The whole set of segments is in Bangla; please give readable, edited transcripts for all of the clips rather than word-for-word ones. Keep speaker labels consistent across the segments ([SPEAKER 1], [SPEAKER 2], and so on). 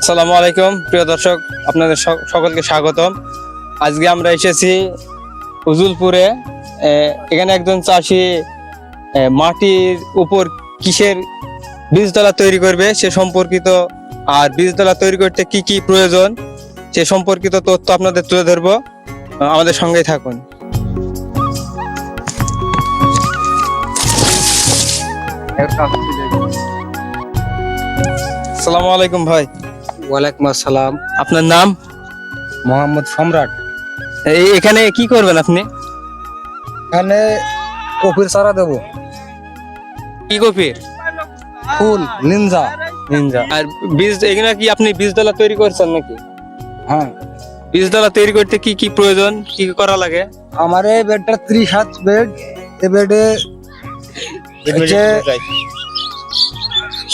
[SPEAKER 1] আসসালামু আলাইকুম প্রিয় দর্শক, আপনাদের সকলকে স্বাগতম। আজকে আমরা এসেছি উজুলপুরে। এখানে একজন চাষি মাটির উপর কিসের বীজতলা তৈরি করবে সে সম্পর্কিত, আর বীজতলা তৈরি করতে কি কি প্রয়োজন সে সম্পর্কিত তথ্য আপনাদের তুলে ধরবো। আমাদের সঙ্গেই থাকুন। আসসালামু আলাইকুম ভাই।
[SPEAKER 2] ওয়ালাইকুম আসসালাম।
[SPEAKER 1] আপনার নাম?
[SPEAKER 2] মোহাম্মদ সম্রাট।
[SPEAKER 1] এখানে কি করবেন আপনি?
[SPEAKER 2] এখানে কপির চারা দেবো।
[SPEAKER 1] কি কপির?
[SPEAKER 2] ফুল নিনজা।
[SPEAKER 1] আর বীজ এখানে কি আপনি বীজতলা তৈরি করছেন নাকি?
[SPEAKER 2] হ্যাঁ,
[SPEAKER 1] বীজতলা তৈরি করতে কি কি প্রয়োজন, কি কি করা লাগে?
[SPEAKER 2] আমার এই বেডটা 30 বেড। এই বেডে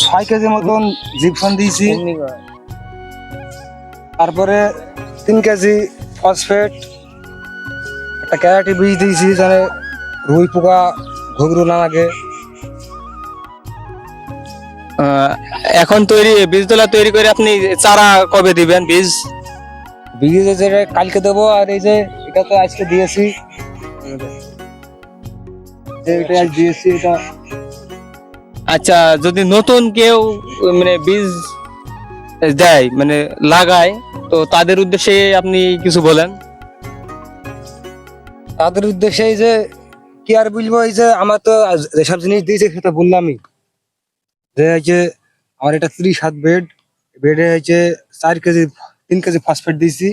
[SPEAKER 2] 6 কেজি মতন জিপসাম দিয়েছি, তারপরে 3 কেজি ফসফেট, একটা ক্যারাটি বীজ দিয়েছি যেন রুই পোকা ঘুঘরু না লাগে।
[SPEAKER 1] এখন বীজতলা তৈরি করে আপনি চারা কবে দিবেন?
[SPEAKER 2] বীজ যেটা কালকে দেবো, আর এই যে এটা তো আজকে দিয়েছি, এটা আজ দিয়েছি এটা।
[SPEAKER 1] আচ্ছা, যদি নতুন কেউ মানে বীজ দেয়, মানে লাগায়, তো তাদের উদ্দেশ্যে আপনি কিছু বলেন।
[SPEAKER 2] তাদের উদ্দেশ্যে এই যে কি আর বলবো, এই যে আমার তো যেসব জিনিস দিয়েছে সেটা বললামই, যে এই যে আমার এটা 30 বেড। বেডে হচ্ছে 3 কেজি ফসফেট দিয়েছি,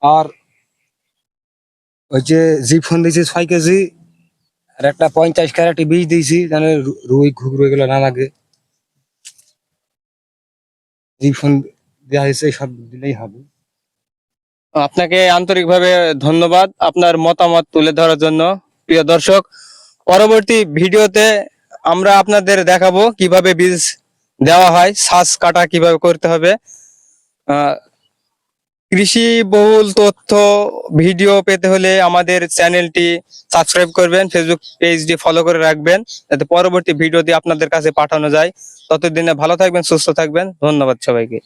[SPEAKER 2] আর ওই যে জিপসন দিয়েছি 6 কেজি, আর একটা 50 ক্যারেট বীজ দিয়েছি যেন রুই ঘুঘরু এগুলো না লাগে। জিপসন দেওয়া হয়েছে, সব দিলেই হবে।
[SPEAKER 1] আপনাকে আন্তরিকভাবে ধন্যবাদ আপনার মতামত তুলে ধরার জন্য। প্রিয় দর্শক, পরবর্তী ভিডিওতে আমরা আপনাদের দেখাবো কিভাবে বীজ দেওয়া হয়, শ্বাস কাটা কিভাবে করতে হবে। কৃষি বহুল তথ্য ভিডিও পেতে হলে আমাদের চ্যানেলটি সাবস্ক্রাইব করবেন, ফেসবুক পেজটি ফলো করে রাখবেন যাতে পরবর্তী ভিডিওটি আপনাদের কাছে পাঠানো যায়। ততদিনে ভালো থাকবেন, সুস্থ থাকবেন। ধন্যবাদ সবাইকে।